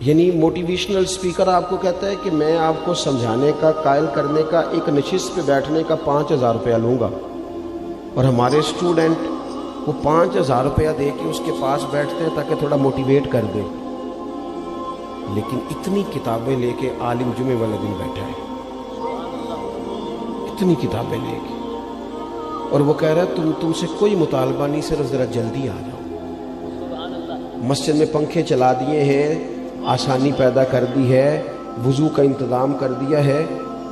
یعنی motivational speaker آپ کو کہتا ہے کہ میں آپ کو سمجھانے کا، قائل کرنے کا، ایک نشست پہ بیٹھنے کا 5,000 روپیہ لوں گا، اور ہمارے اسٹوڈنٹ وہ 5,000 روپیہ دے کے اس کے پاس بیٹھتے ہیں تاکہ تھوڑا موٹیویٹ کر دے، لیکن اتنی کتابیں لے کے عالم جمعے والے دن بیٹھا ہے، اتنی کتابیں لے کے، اور وہ کہہ رہا ہے تم سے کوئی مطالبہ نہیں، صرف ذرا جلدی آ جاؤ۔ مسجد میں پنکھے چلا دیے ہیں، آسانی پیدا کر دی ہے، وضو کا انتظام کر دیا ہے،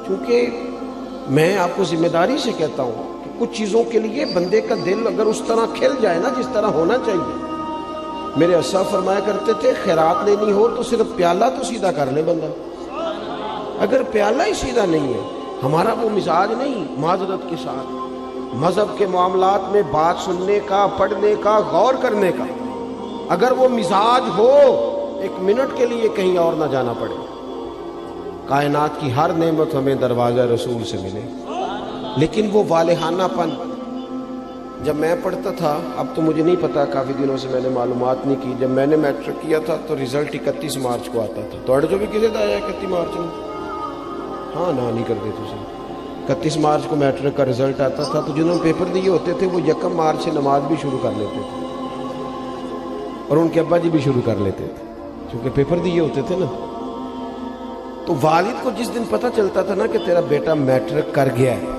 چونکہ میں آپ کو ذمہ داری سے کہتا ہوں کہ کچھ چیزوں کے لیے بندے کا دل اگر اس طرح کھل جائے نا جس طرح ہونا چاہیے۔ میرے اسا فرمایا کرتے تھے خیرات لینی ہو تو صرف پیالہ تو سیدھا کر لے بندہ، اگر پیالہ ہی سیدھا نہیں ہے، ہمارا وہ مزاج نہیں، معذرت کے ساتھ مذہب کے معاملات میں بات سننے کا، پڑھنے کا، غور کرنے کا، اگر وہ مزاج ہو ایک منٹ کے لیے کہیں اور نہ جانا پڑے، کائنات کی ہر نعمت ہمیں دروازہ رسول سے ملے۔ لیکن وہ والہانہ پن، جب میں پڑھتا تھا، اب تو مجھے نہیں پتا، کافی دنوں سے میں نے معلومات نہیں کی، جب میں نے میٹرک کیا تھا تو رزلٹ 31 مارچ کو آتا تھا، تو جو بھی کسی دا آیا 31 مارچ میں، ہاں نہ نہیں کرتے تھے، 31 مارچ کو میٹرک کا رزلٹ آتا تھا، تو جنہوں نے پیپر دیے ہوتے تھے وہ 1 مارچ سے نماز بھی شروع کر لیتے تھے، اور ان کے ابا جی بھی شروع کر لیتے تھے کیونکہ پیپر دیے ہوتے تھے نا۔ تو والد کو جس دن پتہ چلتا تھا نا کہ تیرا بیٹا میٹرک کر گیا ہے،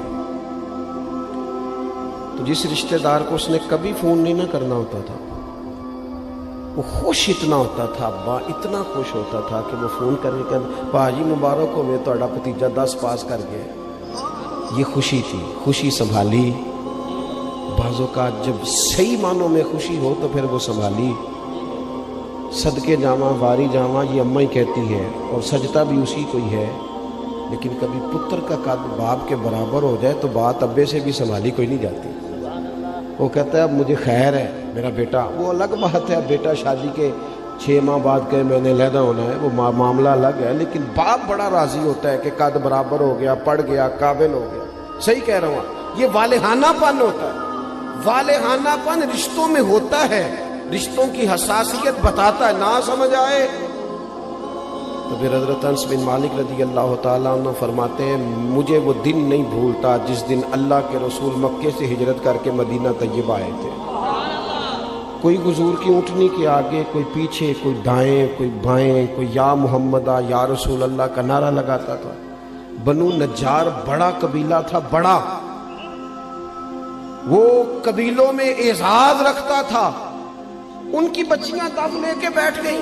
تو جس رشتہ دار کو اس نے کبھی فون نہیں نہ کرنا ہوتا تھا، وہ خوش اتنا ہوتا تھا، ابا اتنا خوش ہوتا تھا کہ وہ فون کرنے کے باجی مبارک ہو میں تہاڈا بھتیجا 10 پاس کر گیا۔ یہ خوشی تھی، خوشی سنبھالی، بعض اوقات جب صحیح معنوں میں خوشی ہو تو پھر وہ سنبھالی، صدقے جاواں واری جاواں یہ اماں ہی کہتی ہے، اور سجدہ بھی اسی کو ہی ہے، لیکن کبھی پتر کا قد باپ کے برابر ہو جائے تو بات ابے سے بھی سنبھالی کوئی نہیں جاتی۔ وہ کہتا ہے اب مجھے خیر ہے میرا بیٹا، وہ الگ بات ہے، اب بیٹا شادی کے 6 ماہ بعد کہ میں نے علیحدہ ہونا ہے، وہ معاملہ الگ ہے، لیکن باپ بڑا راضی ہوتا ہے کہ قد برابر ہو گیا، پڑھ گیا، قابل ہو گیا۔ صحیح کہہ رہا ہوں، یہ والہانہ پن ہوتا ہے، والہانہ پن رشتوں میں ہوتا ہے، رشتوں کی حساسیت بتاتا ہے، نہ سمجھ آئے تو پھر حضرت انس بن مالک رضی اللہ تعالیٰ عنہ فرماتے ہیں مجھے وہ دن نہیں بھولتا جس دن اللہ کے رسول مکے سے ہجرت کر کے مدینہ طیبہ آئے تھے۔ کوئی حضور کی اونٹنی کے آگے، کوئی پیچھے، کوئی دائیں، کوئی بائیں، کوئی یا محمدہ یا رسول اللہ کا نعرہ لگاتا تھا۔ بنو نجار بڑا قبیلہ تھا، بڑا، وہ قبیلوں میں اعزاز رکھتا تھا، ان کی بچیاں دف لے کے بیٹھ گئیں،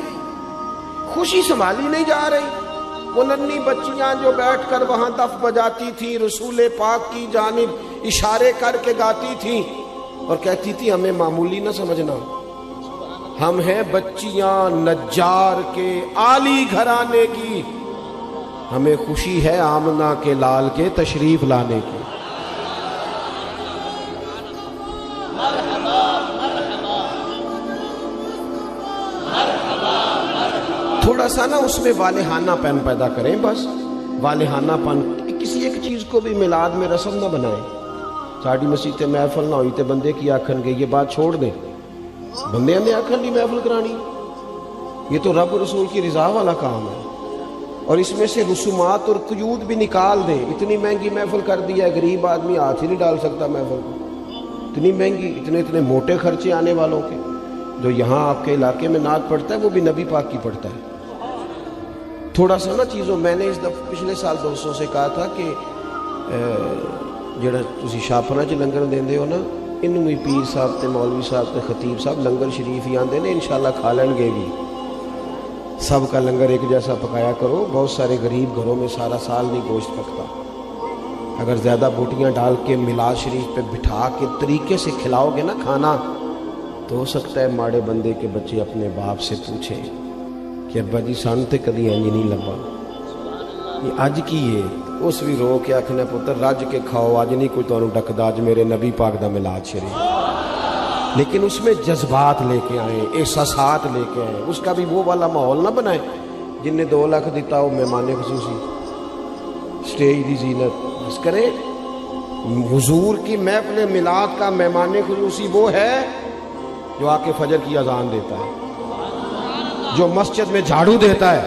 خوشی سنبھالی نہیں جا رہی، وہ ننھی بچیاں جو بیٹھ کر وہاں دف بجاتی تھیں، رسول پاک کی جانب اشارے کر کے گاتی تھیں اور کہتی تھی ہمیں معمولی نہ سمجھنا، ہم ہیں بچیاں نجار کے عالی گھرانے کی، ہمیں خوشی ہے آمنہ کے لال کے تشریف لانے کی۔ تھوڑا سا نا اس میں والہانہ پن پیدا کریں، بس والہانہ پن، کسی ایک چیز کو بھی میلاد میں رسم نہ بنائیں۔ ساڑی مسیح تے محفل نہ ہوئی تے بندے کی آکھن گے، یہ بات چھوڑ دیں، بندے نے آکھن لی محفل کرانی، یہ تو رب رسول کی رضا والا کام ہے، اور اس میں سے رسومات اور قیود بھی نکال دیں۔ اتنی مہنگی محفل کر دیا ہے، غریب آدمی ہاتھ ہی نہیں ڈال سکتا محفل کو، اتنی مہنگی، اتنے موٹے خرچے آنے والوں کے۔ جو یہاں آپ کے علاقے میں نعت پڑھتا ہے وہ بھی نبی پاک کی پڑھتا ہے۔ تھوڑا سا نا چیزوں، میں نے اس دفعہ پچھلے سال دوستوں سے کہا تھا کہ جڑا تسی شاپنا چ لنگر دیندے ہو نا، انہوں بھی پیر صاحب تے مولوی صاحب تے خطیب صاحب لنگر شریف ہی آندے نے، انشاءاللہ کھا لیں گے بھی، سب کا لنگر ایک جیسا پکایا کرو، بہت سارے غریب گھروں میں سارا سال نہیں گوشت پکتا، اگر زیادہ بوٹیاں ڈال کے میلاد شریف پہ بٹھا کے طریقے سے کھلاؤ گے نا کھانا، تو ہو سکتا ہے ماڑے بندے کے بچے اپنے باپ سے پوچھیں کہ ابا جی سان تے کدی انج نہیں لبا، یہ اج کی ہے، اس بھی رو کے آکھنا پتر رج کے کھاؤ، اج نہیں کوئی تانوں ڈکدا، اج میرے نبی پاک دا میلاد شریف، لیکن اس میں جذبات لے کے آئیں، احساسات لے کے آئیں، اس کا بھی وہ والا ماحول نہ بنائیں جن نے 2 لاکھ دیتا ہو مہمان خصوصی، سٹیج دی زینت بس کریں۔ حضور کی محفل میلاد کا مہمان خصوصی وہ ہے جو آ کے فجر کی اذان دیتا ہے، جو مسجد میں جھاڑو دیتا ہے،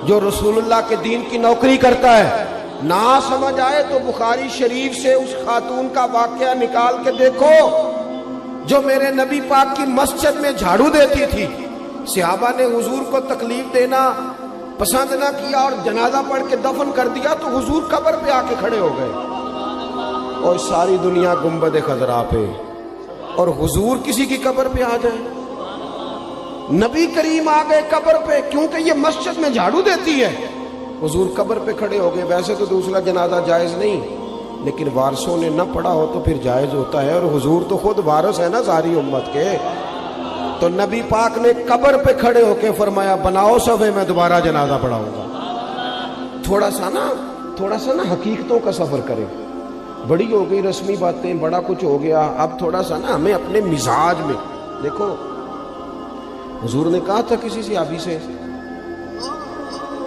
جو رسول اللہ کے دین کی نوکری کرتا ہے، نہ سمجھ آئے تو بخاری شریف سے اس خاتون کا واقعہ نکال کے دیکھو جو میرے نبی پاک کی مسجد میں جھاڑو دیتی تھی۔ صحابہ نے حضور کو تکلیف دینا پسند نہ کیا اور جنازہ پڑھ کے دفن کر دیا تو حضور قبر پہ آ کے کھڑے ہو گئے، اور ساری دنیا گنبد خضرا پہ، اور حضور کسی کی قبر پہ آ جائے۔ نبی کریم آ گئے قبر پہ کیونکہ یہ مسجد میں جھاڑو دیتی ہے، حضور قبر پہ کھڑے ہو گئے۔ ویسے تو دوسرا جنازہ جائز نہیں، لیکن وارثوں نے نہ پڑھا ہو تو پھر جائز ہوتا ہے، اور حضور تو خود وارث ہے نا ساری امت کے۔ تو نبی پاک نے قبر پہ کھڑے ہو کے فرمایا بناؤ صفے، میں دوبارہ جنازہ پڑھاؤں گا۔ تھوڑا سا نا حقیقتوں کا سفر کریں۔ بڑی ہو گئی رسمی باتیں، بڑا کچھ ہو گیا، اب تھوڑا سا نا ہمیں اپنے مزاج میں دیکھو۔ حضور نے کہا تھا کسی صحابی سے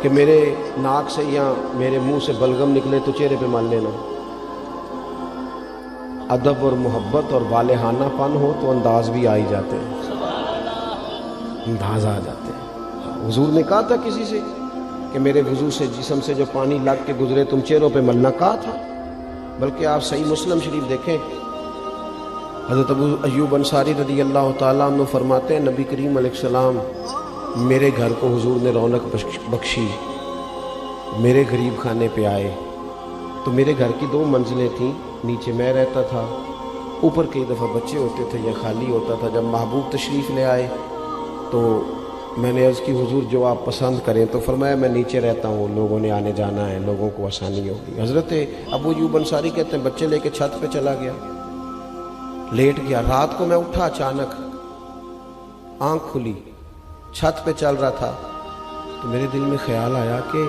کہ میرے ناک سے یا میرے منہ سے بلغم نکلے تو چہرے پہ مل لینا۔ ادب اور محبت اور والہانہ پن ہو تو انداز بھی آ ہی جاتے ہیں، انداز آ جاتے ہیں۔ حضور نے کہا تھا کسی سے کہ میرے وضو سے جسم سے جو پانی لگ کے گزرے تم چہروں پہ ملنا، کہا تھا۔ بلکہ آپ صحیح مسلم شریف دیکھیں، حضرت ابو ایوب انصاری رضی اللہ تعالیٰ عنہ فرماتے ہیں نبی کریم علیہ السلام میرے گھر کو حضور نے رونق بخشی، میرے غریب خانے پہ آئے تو میرے گھر کی 2 منزلیں تھیں، نیچے میں رہتا تھا، اوپر کئی دفعہ بچے ہوتے تھے یا خالی ہوتا تھا۔ جب محبوب تشریف لے آئے تو میں نے عرض کی حضور جو آپ پسند کریں، تو فرمایا میں نیچے رہتا ہوں، لوگوں نے آنے جانا ہے، لوگوں کو آسانی ہوگی۔ حضرت ابو ایوب انصاری کہتے ہیں بچے لے کے چھت پہ چلا گیا، لیٹ گیا۔ رات کو میں اٹھا، اچانک آنکھ کھلی، چھت پہ چل رہا تھا تو میرے دل میں خیال آیا کہ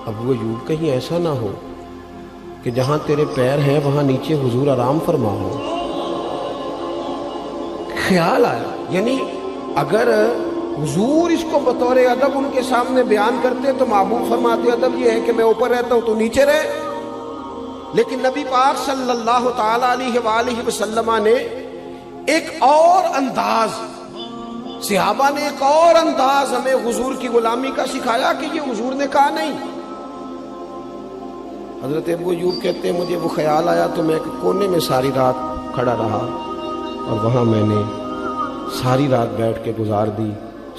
ابو ایوب کہیں ایسا نہ ہو کہ جہاں تیرے پیر ہیں وہاں نیچے حضور آرام فرما ہو۔ خیال آیا، یعنی اگر حضور اس کو بطور ادب ان کے سامنے بیان کرتے تو محبوب فرماتے ادب یہ ہے کہ میں اوپر رہتا ہوں تو نیچے رہے، لیکن نبی پاک صلی اللہ تعالی علیہ وآلہ وسلم نے ایک اور انداز، صحابہ نے ایک اور انداز ہمیں حضور کی غلامی کا سکھایا کہ یہ حضور نے کہا نہیں۔ حضرت ابو ایوب کہتے ہیں مجھے وہ خیال آیا تو میں ایک کونے میں ساری رات کھڑا رہا، اور وہاں میں نے ساری رات بیٹھ کے گزار دی۔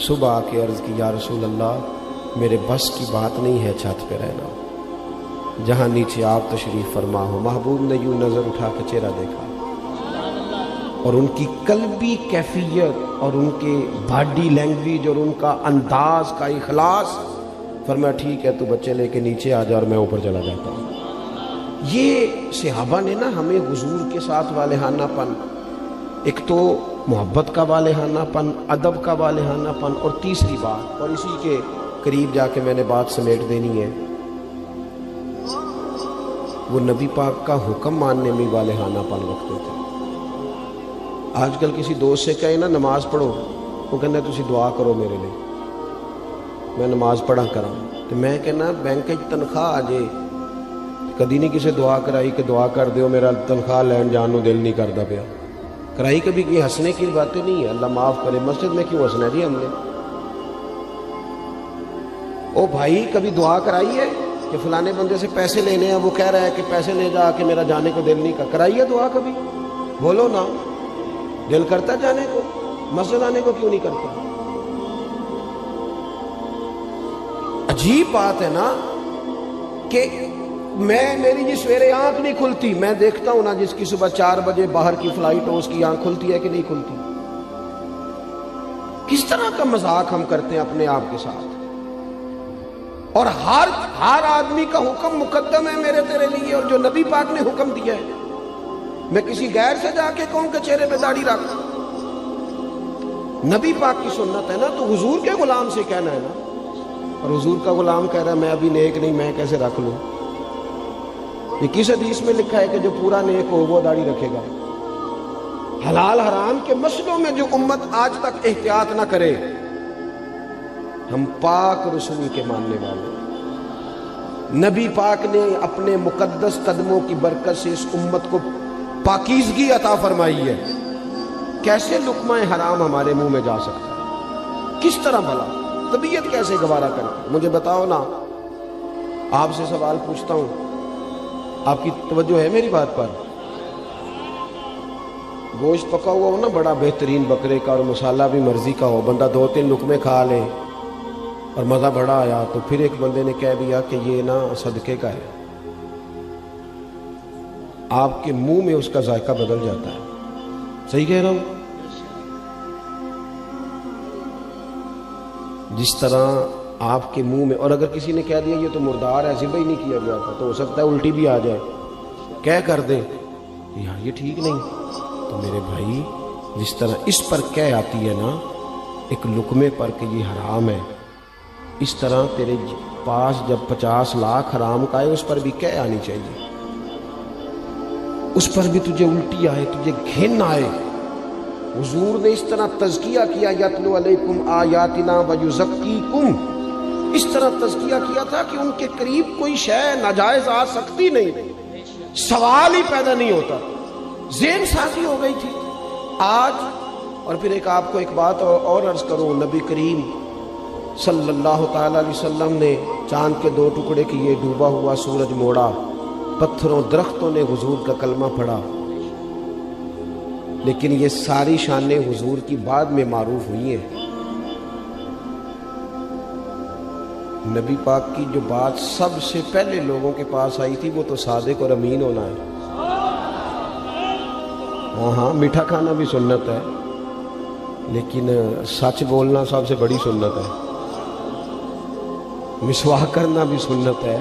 صبح آ کے عرض کی یا رسول اللہ میرے بس کی بات نہیں ہے چھت پہ رہنا، جہاں نیچے آپ تشریف فرما ہو۔ محبوب نے یوں نظر اٹھا کے چہرہ دیکھا اور ان کی قلبی کیفیت اور ان کے باڈی لینگویج اور ان کا انداز کا اخلاص، فرمایا ٹھیک ہے تو بچے لے کے نیچے آ جا اور میں اوپر چلا جاتا ہوں۔ یہ صحابہ نے نا ہمیں حضور کے ساتھ والہانہ پن، ایک تو محبت کا والہانہ پن، ادب کا والہانہ پن، اور تیسری بات، اور اسی کے قریب جا کے میں نے بات سمیٹ دینی ہے، وہ نبی پاک کا حکم ماننے میں والہانہ پن رکھتے تھے۔ آج کل کسی دوست سے کہیں نا نماز پڑھو، وہ کہنا تسی دعا کرو میرے لیے، میں نماز پڑھا کراں، تو میں کہنا بینک تنخواہ آ جائے، کدی نہیں کسی دعا کرائی کہ دعا کر دیو میرا تنخواہ لین جان نو دل نہیں کرتا پیا، کرائی کبھی یہ ہنسنے کی باتیں نہیں ہے، اللہ معاف کرے۔ مسجد میں کیوں ہنسنا جی ہم نے؟ او بھائی کبھی دعا کرائی ہے کہ فلانے بندے سے پیسے لینے ہیں، وہ کہہ رہا ہے کہ پیسے لے جا کہ میرا جانے کو دل نہیں کر، کرائی ہے دعا کبھی؟ بولو نا، دل کرتا جانے کو، مسجد آنے کو کیوں نہیں کرتا؟ عجیب بات ہے نا کہ میری جی سویرے آنکھ نہیں کھلتی، میں دیکھتا ہوں نا جس کی صبح 4 بجے باہر کی فلائٹ ہو اس کی آنکھ کھلتی ہے کہ نہیں کھلتی۔ کس طرح کا مذاق ہم کرتے ہیں اپنے آپ کے ساتھ، اور ہر آدمی کا حکم مقدم ہے میرے تیرے لیے، اور جو نبی پاک نے حکم دیا ہے میں کسی غیر سے جا کے کہوں کہ چہرے پہ داڑھی رکھ، نبی پاک کی سنت ہے نا، تو حضور کے غلام سے کہنا ہے نا، اور حضور کا غلام کہہ رہا ہے میں ابھی نیک نہیں، میں کیسے رکھ لوں؟ یہ کس حدیث میں لکھا ہے کہ جو پورا نیک ہو وہ داڑھی رکھے گا؟ حلال حرام کے مسئلوں میں جو امت آج تک احتیاط نہ کرے، ہم پاک رسول کے ماننے والے، نبی پاک نے اپنے مقدس قدموں کی برکت سے اس امت کو پاکیزگی عطا فرمائی ہے، کیسے لقمہ حرام ہمارے منہ میں جا سکتا ہے؟ کس طرح بھلا؟ طبیعت کیسے گوارا کرتی؟ مجھے بتاؤ نا، آپ سے سوال پوچھتا ہوں، آپ کی توجہ ہے میری بات پر؟ گوشت پکا ہوا ہو نا بڑا بہترین بکرے کا اور مسالہ بھی مرضی کا ہو، بندہ 2-3 لقمے کھا لے اور مزہ بڑا آیا، تو پھر ایک بندے نے کہہ دیا کہ یہ نا صدقے کا ہے، آپ کے منہ میں اس کا ذائقہ بدل جاتا ہے۔ صحیح کہہ رہا ہوں؟ جس طرح آپ کے منہ میں، اور اگر کسی نے کہہ دیا یہ تو مردار ہے، ذبح ہی نہیں کیا گیا تھا، تو ہو سکتا ہے الٹی بھی آ جائے، کہہ کر دیں یار یہ ٹھیک نہیں۔ تو میرے بھائی، جس طرح اس پر کہہ آتی ہے نا ایک لقمے پر کہ یہ حرام ہے، اس طرح تیرے پاس جب 50 لاکھ حرام کا آئے اس پر بھی کہہ آنی چاہیے، اس پر بھی تجھے الٹی آئے، تجھے گھن آئے۔ حضور نے اس طرح تزکیہ کیا، یتلو علیکم آیاتنا ویزکیکم، اس طرح تزکیہ کیا تھا کہ ان کے قریب کوئی شے ناجائز آ سکتی نہیں، سوال ہی پیدا نہیں ہوتا، ذہن سازی ہو گئی تھی۔ آج اور پھر آپ کو ایک بات اور عرض کروں، نبی کریم صلی اللہ تعالی علیہ وسلم نے چاند کے 2 ٹکڑے کیے، ڈوبا ہوا سورج موڑا، پتھروں درختوں نے حضور کا کلمہ پڑھا، لیکن یہ ساری شانیں حضور کی بعد میں معروف ہوئی ہیں۔ نبی پاک کی جو بات سب سے پہلے لوگوں کے پاس آئی تھی وہ تو صادق اور امین ہونا ہے۔ ہاں میٹھا کھانا بھی سنت ہے، لیکن سچ بولنا سب سے بڑی سنت ہے۔ مسواک کرنا بھی سنت ہے،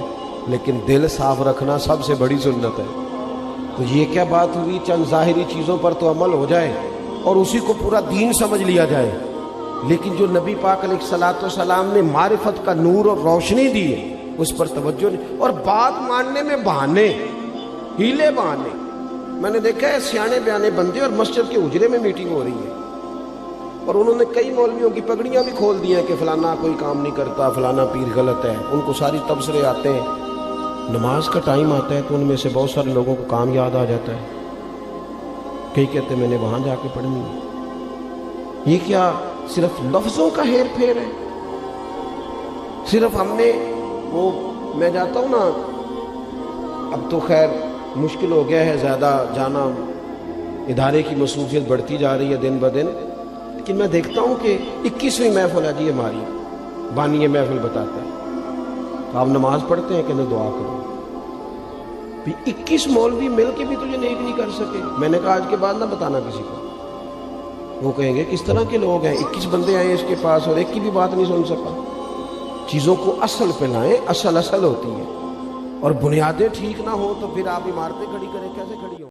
لیکن دل صاف رکھنا سب سے بڑی سنت ہے۔ تو یہ کیا بات ہوئی، چند ظاہری چیزوں پر تو عمل ہو جائے اور اسی کو پورا دین سمجھ لیا جائے، لیکن جو نبی پاک علیہ الصلوۃ والسلام نے معرفت کا نور اور روشنی دی ہے اس پر توجہ نہیں، اور بات ماننے میں بہانے، ہیلے بہانے۔ میں نے دیکھا ہے سیانے بیانے بندے اور مسجد کے حجرے میں میٹنگ ہو رہی ہے، اور انہوں نے کئی مولویوں کی پگڑیاں بھی کھول دی ہیں کہ فلانا کوئی کام نہیں کرتا، فلانا پیر غلط ہے، ان کو ساری تبصرے آتے ہیں۔ نماز کا ٹائم آتا ہے تو ان میں سے بہت سارے لوگوں کو کام یاد آ جاتا ہے، کئی کہتے ہیں میں نے وہاں جا کے پڑھنی ہے۔ یہ کیا صرف لفظوں کا ہیر پھیر ہے؟ صرف ہم نے وہ، میں جاتا ہوں نا، اب تو خیر مشکل ہو گیا ہے زیادہ جانا، ادارے کی مصروفیت بڑھتی جا رہی ہے دن بدن، لیکن میں دیکھتا ہوں کہ 21ویں محفل ہے جی ہماری، بانی محفل بتاتا ہے تو آپ نماز پڑھتے ہیں کہ نہ دعا کرو، 21 مولوی مل کے بھی تجھے نیک نہیں کر سکے۔ میں نے کہا آج کے بعد نہ بتانا کسی کو، وہ کہیں گے کس طرح کے لوگ ہیں، 21 بندے آئے اس کے پاس اور ایک کی بھی بات نہیں سن سکا۔ چیزوں کو اصل پہ لائیں، اصل ہوتی ہے، اور بنیادیں ٹھیک نہ ہو تو پھر آپ عمارتیں کھڑی کریں، کیسے کھڑی ہوں؟